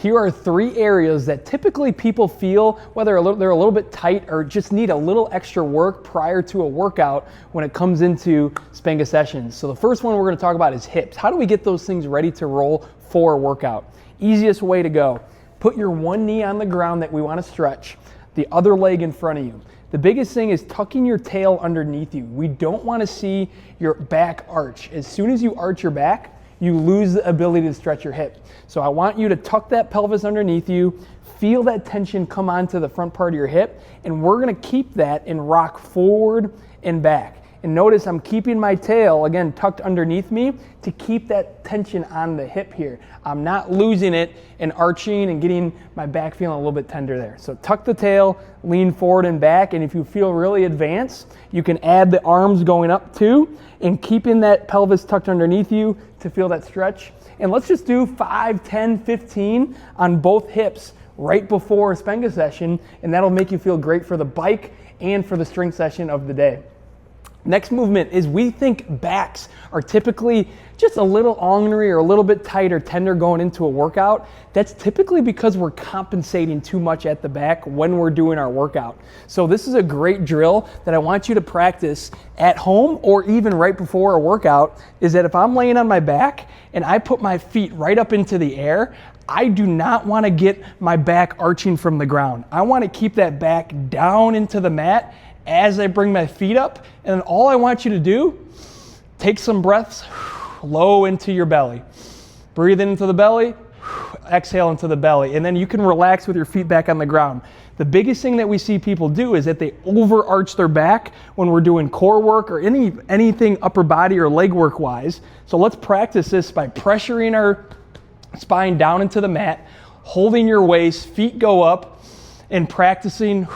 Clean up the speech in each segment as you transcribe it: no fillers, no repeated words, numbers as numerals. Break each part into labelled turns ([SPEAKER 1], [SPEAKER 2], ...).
[SPEAKER 1] Here are 3 areas that typically people feel whether they're a little bit tight or just need a little extra work prior to a workout when it comes into Spanga sessions. So the first one we're going to talk about is hips. How do we get those things ready to roll for a workout? Easiest way to go. Put your one knee on the ground that we want to stretch, the other leg in front of you. The biggest thing is tucking your tail underneath you. We don't want to see your back arch. As soon as you arch your back, you lose the ability to stretch your hip. So I want you to tuck that pelvis underneath you, feel that tension come onto the front part of your hip, and we're gonna keep that and rock forward and back. And notice I'm keeping my tail, again, tucked underneath me to keep that tension on the hip here. I'm not losing it and arching and getting my back feeling a little bit tender there. So tuck the tail, lean forward and back, and if you feel really advanced, you can add the arms going up too, and keeping that pelvis tucked underneath you to feel that stretch. And let's just do 5, 10, 15 on both hips right before a Spanga session, and that'll make you feel great for the bike and for the strength session of the day. Next movement is we think backs are typically just a little ornery or a little bit tight or tender going into a workout. That's typically because we're compensating too much at the back when we're doing our workout. So this is a great drill that I want you to practice at home or even right before a workout, is that if I'm laying on my back and I put my feet right up into the air, I do not want to get my back arching from the ground. I want to keep that back down into the mat as I bring my feet up, and all I want you to do, take some breaths low into your belly. Breathe into the belly, exhale into the belly, and then you can relax with your feet back on the ground. The biggest thing that we see people do is that they overarch their back when we're doing core work or anything upper body or leg work wise. So let's practice this by pressuring our spine down into the mat, holding your waist, feet go up, and practicing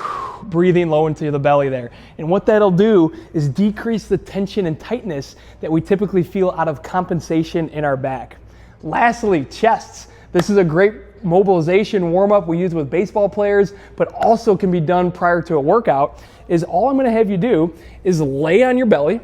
[SPEAKER 1] breathing low into the belly there. And what that'll do is decrease the tension and tightness that we typically feel out of compensation in our back. Lastly, chests. This is a great mobilization warm-up we use with baseball players, but also can be done prior to a workout. Is all I'm gonna have you do is lay on your belly.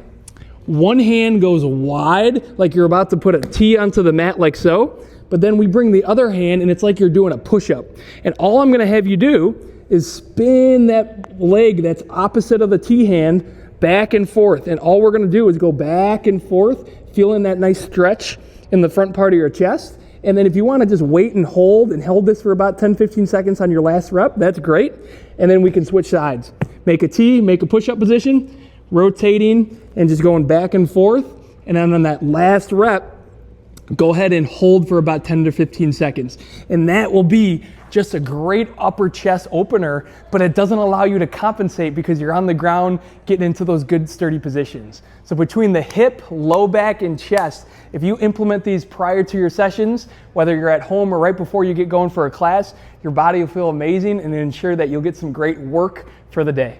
[SPEAKER 1] One hand goes wide, like you're about to put a T onto the mat like so, but then we bring the other hand and it's like you're doing a push-up. And all I'm gonna have you do is spin that leg that's opposite of the T hand back and forth. And all we're gonna do is go back and forth, feeling that nice stretch in the front part of your chest. And then if you wanna just wait and hold this for about 10, 15 seconds on your last rep, that's great. And then we can switch sides. Make a T, make a push-up position, rotating and just going back and forth. And then on that last rep, go ahead and hold for about 10 to 15 seconds. And that will be just a great upper chest opener, but it doesn't allow you to compensate because you're on the ground getting into those good sturdy positions. So between the hip, low back, and chest, if you implement these prior to your sessions, whether you're at home or right before you get going for a class, your body will feel amazing and ensure that you'll get some great work for the day.